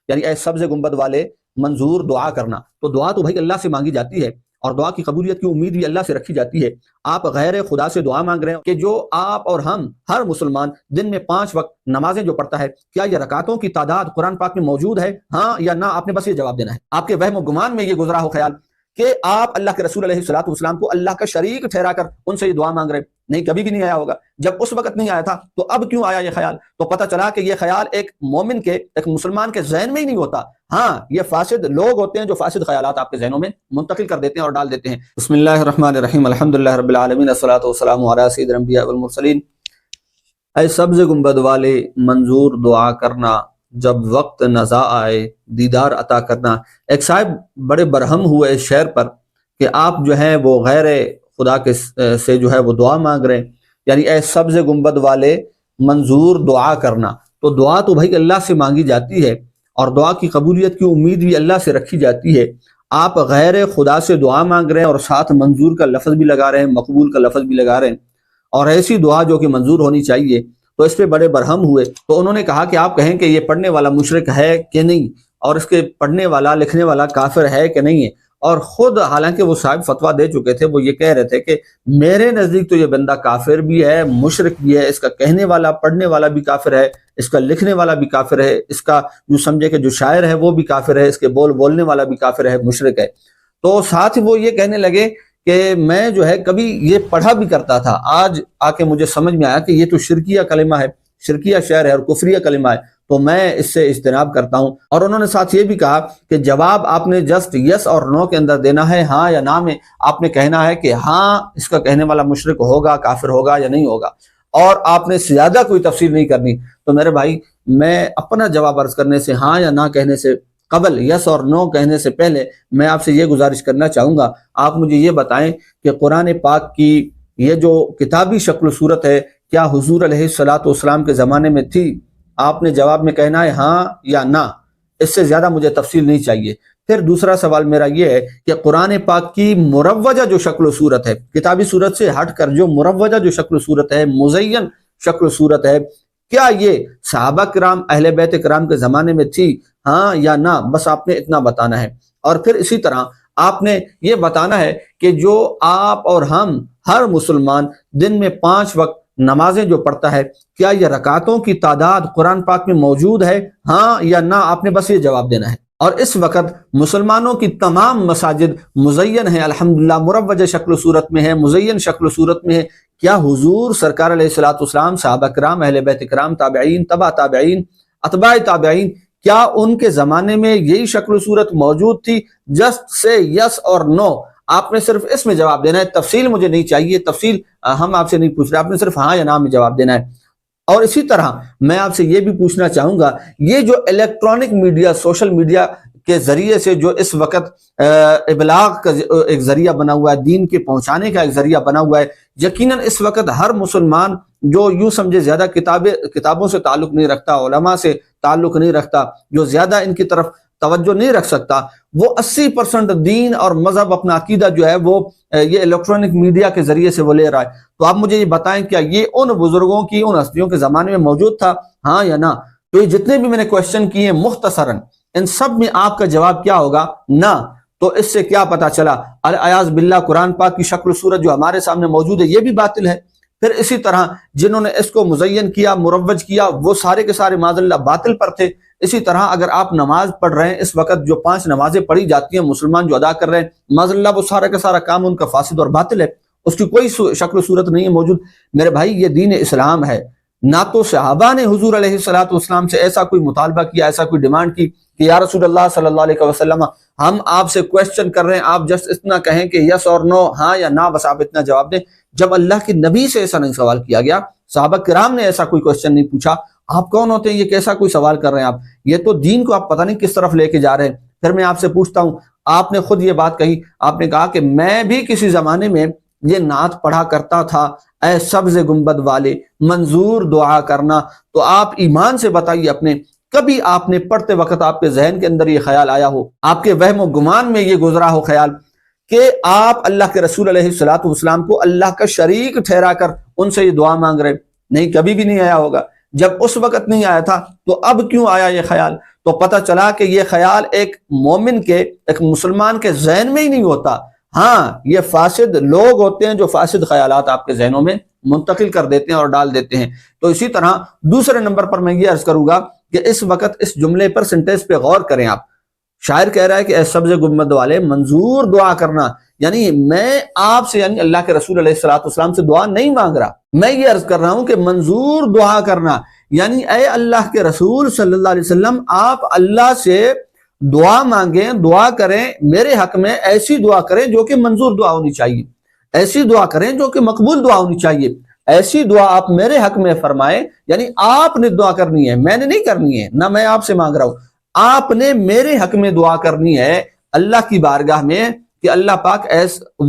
یعنی اے سبز گنبد والے منظور دعا کرنا. تو دعا تو بھائی اللہ سے مانگی جاتی ہے اور دعا کی قبولیت کی امید بھی اللہ سے رکھی جاتی ہے. آپ غیر خدا سے دعا مانگ رہے ہیں کہ جو آپ اور ہم ہر مسلمان دن میں 5 وقت نمازیں جو پڑھتا ہے، کیا یہ رکعتوں کی تعداد قرآن پاک میں موجود ہے؟ ہاں یا نہ، آپ نے بس یہ جواب دینا ہے. آپ کے وہم و گمان میں یہ گزرا ہو خیال کہ آپ اللہ کے رسول علیہ الصلوۃ والسلام کو اللہ کا شریک ٹھہرا کر ان سے یہ دعا مانگ رہے ہیں. نہیں، کبھی بھی نہیں آیا ہوگا. جب اس وقت نہیں آیا تھا تو اب کیوں آیا یہ خیال؟ تو پتہ چلا کہ یہ خیال ایک مومن کے، ایک مسلمان کے ذہن میں ہی نہیں ہوتا. ہاں، یہ فاسد لوگ ہوتے ہیں جو فاسد خیالات آپ کے ذہنوں میں منتقل کر دیتے ہیں اور ڈال دیتے ہیں. بسم اللہ الرحمن الرحیم، الحمدللہ رب العالمین، الصلاۃ والسلام علی سید الانبیاء والمرسلین. اے سبز گنبد والے منظور دعا کرنا، جب وقت نزا آئے دیدار عطا کرنا. ایک صاحب بڑے برہم ہوئے اس شعر پر کہ آپ جو ہیں وہ غیر خدا کے سے جو ہے وہ دعا مانگ رہے ہیں. یعنی اے سبز گنبد والے منظور دعا کرنا. تو دعا تو بھائی اللہ سے مانگی جاتی ہے اور دعا کی قبولیت کی امید بھی اللہ سے رکھی جاتی ہے. آپ غیر خدا سے دعا مانگ رہے ہیں اور ساتھ منظور کا لفظ بھی لگا رہے ہیں، مقبول کا لفظ بھی لگا رہے ہیں، اور ایسی دعا جو کہ منظور ہونی چاہیے. تو اس پہ بڑے برہم ہوئے. تو انہوں نے کہا کہ آپ کہیں کہ یہ پڑھنے والا مشرک ہے کہ نہیں، اور اس کے پڑھنے والا لکھنے والا کافر ہے کہ نہیں ہے. اور خود حالانکہ وہ صاحب فتویٰ دے چکے تھے، وہ یہ کہہ رہے تھے کہ میرے نزدیک تو یہ بندہ کافر بھی ہے، مشرک بھی ہے، اس کا کہنے والا پڑھنے والا بھی کافر ہے، اس کا لکھنے والا بھی کافر ہے، اس کا جو سمجھے کہ جو شاعر ہے وہ بھی کافر ہے، اس کے بولنے والا بھی کافر ہے، مشرک ہے. تو ساتھ ہی وہ یہ کہنے لگے کہ میں جو ہے کبھی یہ پڑھا بھی کرتا تھا، آج آ کے مجھے سمجھ میں آیا کہ یہ تو شرکیہ کلمہ ہے، شرکیہ شعر ہے اور کفریہ کلمہ ہے، تو میں اس سے اجتناب کرتا ہوں. اور انہوں نے ساتھ یہ بھی کہا کہ جواب آپ نے جسٹ یس اور نو کے اندر دینا ہے، ہاں یا نہ میں آپ نے کہنا ہے کہ ہاں اس کا کہنے والا مشرک ہوگا، کافر ہوگا یا نہیں ہوگا، اور آپ نے زیادہ کوئی تفصیل نہیں کرنی. تو میرے بھائی، میں اپنا جواب عرض کرنے سے، ہاں یا نہ کہنے سے قبل، یس اور نو کہنے سے پہلے، میں آپ سے یہ گزارش کرنا چاہوں گا، آپ مجھے یہ بتائیں کہ قرآن پاک کی یہ جو کتابی شکل و صورت ہے، کیا حضور علیہ الصلوۃ والسلام کے زمانے میں تھی؟ آپ نے جواب میں کہنا ہے ہاں یا نہ، اس سے زیادہ مجھے تفصیل نہیں چاہیے. پھر دوسرا سوال میرا یہ ہے کہ قرآن پاک کی مروجہ جو شکل و صورت ہے، کتابی صورت سے ہٹ کر جو مروجہ جو شکل و صورت ہے، مزین شکل و صورت ہے، کیا یہ صحابہ کرام، اہل بیت کرام کے زمانے میں تھی؟ ہاں یا نہ، بس آپ نے اتنا بتانا ہے. اور پھر اسی طرح آپ نے یہ بتانا ہے کہ جو آپ اور ہم ہر مسلمان دن میں 5 وقت نمازیں جو پڑھتا ہے، کیا یہ رکعتوں کی تعداد قرآن پاک میں موجود ہے؟ ہاں یا نہ، آپ نے بس یہ جواب دینا ہے. اور اس وقت مسلمانوں کی تمام مساجد مزین ہیں، الحمدللہ، مروجہ شکل و صورت میں ہے، مزین شکل و صورت میں ہے. کیا حضور سرکار علیہ الصلوۃ والسلام، صحابہ کرام، اہل بیت کرام، تابعین، تبع تابعین، اتباع تابعین، کیا ان کے زمانے میں یہی شکل و صورت موجود تھی؟ جسٹ سے یس اور نو. آپ نے صرف اس میں جواب دینا ہے، تفصیل مجھے نہیں چاہیے، تفصیل ہم آپ سے نہیں پوچھ رہے، آپ نے صرف ہاں یا نہ میں جواب دینا ہے. اور اسی طرح میں آپ سے یہ بھی پوچھنا چاہوں گا، یہ جو الیکٹرانک میڈیا، سوشل میڈیا کے ذریعے سے جو اس وقت ابلاغ کا ایک ذریعہ بنا ہوا ہے، دین کے پہنچانے کا ایک ذریعہ بنا ہوا ہے، یقیناً اس وقت ہر مسلمان جو یوں سمجھے زیادہ کتابوں سے تعلق نہیں رکھتا، علماء سے تعلق نہیں رکھتا، جو زیادہ ان کی طرف توجہ نہیں رکھ سکتا، وہ 80% دین اور مذہب، اپنا عقیدہ جو ہے وہ یہ الیکٹرانک میڈیا کے ذریعے سے وہ لے رہا ہے. تو آپ مجھے یہ بتائیں، کیا یہ ان بزرگوں کی، ان ہستیوں کے زمانے میں موجود تھا؟ ہاں یا نہ. تو یہ جتنے بھی میں نے کوشچن کیے مختصراً، ان سب میں آپ کا جواب کیا ہوگا؟ نہ. تو اس سے کیا پتا چلا؟ الیاذ باللہ، قرآن پاک کی شکل و صورت جو ہمارے سامنے موجود ہے یہ بھی باطل ہے. پھر اسی طرح جنہوں نے اس کو مزین کیا، مروج کیا، وہ سارے کے سارے معاذ اللہ باطل پر تھے. اسی طرح اگر آپ نماز پڑھ رہے ہیں اس وقت، جو 5 نمازیں پڑھی جاتی ہیں مسلمان جو ادا کر رہے ہیں، معاذ اللہ وہ سارا کا سارا کام ان کا فاسد اور باطل ہے، اس کی کوئی شکل و صورت نہیں ہے موجود. میرے بھائی، یہ دین اسلام ہے. نہ تو صحابہ نے حضور علیہ الصلوۃ والسلام سے ایسا کوئی مطالبہ کیا، ایسا کوئی ڈیمانڈ کی کہ یا رسول اللہ صلی اللہ علیہ وسلم، ہم آپ سے کوشچن کر رہے ہیں، آپ جسٹ اتنا کہیں کہ یس اور نو، ہاں یا نہ، بس آپ اتنا جواب دیں. جب اللہ کے نبی سے ایسا نہیں سوال کیا گیا، صحابہ کرام نے ایسا کوئی کوشچن نہیں پوچھا، آپ کون ہوتے ہیں یہ کیسا کوئی سوال کر رہے ہیں؟ آپ یہ تو دین کو آپ پتہ نہیں کس طرف لے کے جا رہے ہیں. پھر میں آپ سے پوچھتا ہوں، آپ نے خود یہ بات کہی، آپ نے کہا کہ میں بھی کسی زمانے میں یہ نعت پڑھا کرتا تھا، اے سبز گنبد والے منظور دعا کرنا. تو آپ ایمان سے بتائیے، اپنے کبھی آپ نے پڑھتے وقت آپ کے ذہن کے اندر یہ خیال آیا ہو، آپ کے وہم و گمان میں یہ گزرا ہو خیال کہ آپ اللہ کے رسول علیہ الصلوۃ والسلام کو اللہ کا شریک ٹھہرا کر ان سے یہ دعا مانگ رہے؟ نہیں، کبھی بھی نہیں آیا ہوگا. جب اس وقت نہیں آیا تھا تو اب کیوں آیا یہ خیال؟ تو پتہ چلا کہ یہ خیال ایک مومن کے، ایک مسلمان کے ذہن میں ہی نہیں ہوتا، ہاں یہ فاسد لوگ ہوتے ہیں جو فاسد خیالات آپ کے ذہنوں میں منتقل کر دیتے ہیں اور ڈال دیتے ہیں۔ تو اسی طرح دوسرے نمبر پر میں یہ عرض کروں گا کہ اس وقت اس جملے پر، سنٹینس پہ غور کریں آپ۔ شاعر کہہ رہا ہے کہ اے سبز گنبد والے منظور دعا کرنا، یعنی میں آپ سے، یعنی اللہ کے رسول علیہ الصلوۃ والسلام سے دعا نہیں مانگ رہا، میں یہ عرض کر رہا ہوں کہ منظور دعا کرنا، یعنی اے اللہ کے رسول صلی اللہ علیہ وسلم آپ اللہ سے دعا مانگیں، دعا کریں میرے حق میں، ایسی دعا کریں جو کہ منظور دعا ہونی چاہیے، ایسی دعا کریں جو کہ مقبول دعا ہونی چاہیے، ایسی دعا آپ میرے حق میں فرمائیں، یعنی آپ نے دعا کرنی ہے، میں نے نہیں کرنی ہے، نہ میں آپ سے مانگ رہا ہوں، آپ نے میرے حق میں دعا کرنی ہے اللہ کی بارگاہ میں کہ اللہ پاک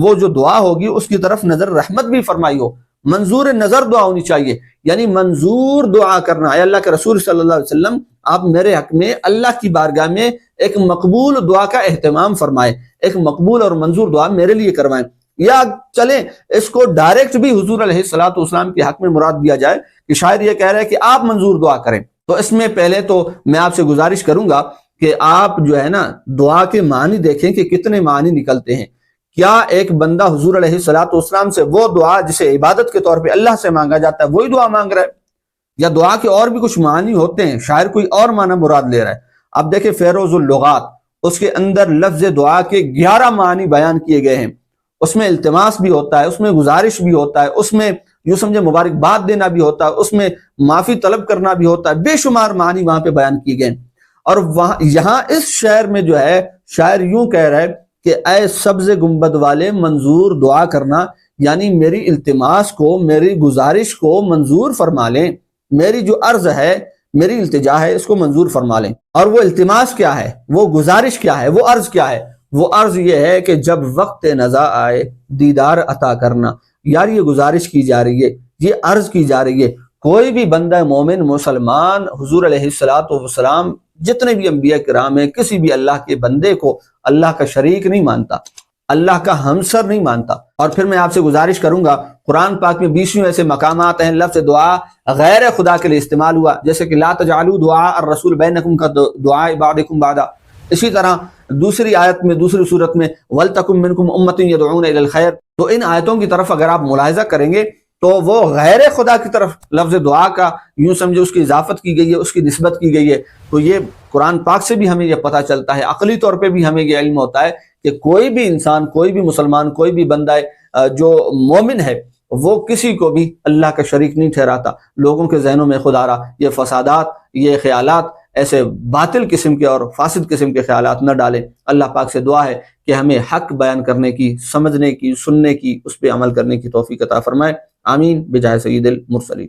وہ جو دعا ہوگی اس کی طرف نظر رحمت بھی فرمائی ہو، منظور نظر دعا ہونی چاہیے، یعنی منظور دعا کرنا۔ اے اللہ کے رسول صلی اللہ علیہ وسلم آپ میرے حق میں اللہ کی بارگاہ میں ایک مقبول دعا کا اہتمام فرمائیں، ایک مقبول اور منظور دعا میرے لیے کروائیں، یا چلیں اس کو ڈائریکٹ بھی حضور علیہ الصلوۃ والسلام کے حق میں مراد دیا جائے کہ شاعر یہ کہہ رہے ہیں کہ آپ منظور دعا کریں۔ تو اس میں پہلے تو میں آپ سے گزارش کروں گا کہ آپ جو ہے نا دعا کے معنی دیکھیں کہ کتنے معنی نکلتے ہیں۔ کیا ایک بندہ حضور علیہ الصلوۃ والسلام سے وہ دعا جسے عبادت کے طور پہ اللہ سے مانگا جاتا ہے وہی دعا مانگ رہا ہے، یا دعا کے اور بھی کچھ معنی ہوتے ہیں، شاعر کوئی اور معنی مراد لے رہا ہے؟ اب دیکھیں فیروز اللغات، اس کے اندر لفظ دعا کے 11 معنی بیان کیے گئے ہیں، اس میں التماس بھی ہوتا ہے، اس میں گزارش بھی ہوتا ہے، اس میں یوں سمجھے مبارکباد دینا بھی ہوتا ہے، اس میں معافی طلب کرنا بھی ہوتا ہے، بے شمار معنی وہاں پہ بیان کیے گئے۔ اور یہاں اس شعر میں جو ہے شاعر یوں کہہ رہا ہے کہ اے سبز گنبد والے منظور دعا کرنا، یعنی میری التماس کو، میری گزارش کو منظور فرما لیں، میری جو عرض ہے، میری التجا ہے، اس کو منظور فرما لیں۔ اور وہ التماس کیا ہے، وہ گزارش کیا ہے، وہ عرض کیا ہے؟ وہ عرض یہ ہے کہ جب وقت نزا آئے دیدار عطا کرنا، یار یہ گزارش کی جا رہی ہے، یہ عرض کی جا رہی ہے۔ کوئی بھی بندہ مومن مسلمان حضور علیہ الصلوۃ والسلام، جتنے بھی انبیاء کرام ہیں، کسی بھی اللہ کے بندے کو اللہ کا شریک نہیں مانتا، اللہ کا ہمسر نہیں مانتا۔ اور پھر میں آپ سے گزارش کروں گا، قرآن پاک میں 20 ایسے مقامات ہیں لفظ دعا غیر خدا کے لیے استعمال ہوا، جیسے کہ لا تجعلوا دعاء الرسول بینکم کا دعاء بعضکم بعضا۔ اسی طرح دوسری آیت میں، دوسری صورت میں وَلْتَكُن مِّنْكُمْ أُمَّةٌ يَدْعُونَ إِلَى الْخَيْرِ۔ تو ان آیتوں کی طرف اگر آپ ملاحظہ کریں گے تو وہ غیر خدا کی طرف لفظ دعا کا یوں سمجھے اس کی اضافت کی گئی ہے، اس کی نسبت کی گئی ہے۔ تو یہ قرآن پاک سے بھی ہمیں یہ پتہ چلتا ہے، عقلی طور پہ بھی ہمیں یہ علم ہوتا ہے کہ کوئی بھی انسان، کوئی بھی مسلمان، کوئی بھی بندہ جو مومن ہے وہ کسی کو بھی اللہ کا شریک نہیں ٹھہراتا۔ لوگوں کے ذہنوں میں خدا را یہ فسادات، یہ خیالات، ایسے باطل قسم کے اور فاسد قسم کے خیالات نہ ڈالیں۔ اللہ پاک سے دعا ہے کہ ہمیں حق بیان کرنے کی، سمجھنے کی، سننے کی، اس پہ عمل کرنے کی توفیق عطا فرمائے۔ آمین بجاہ سید المرسلین۔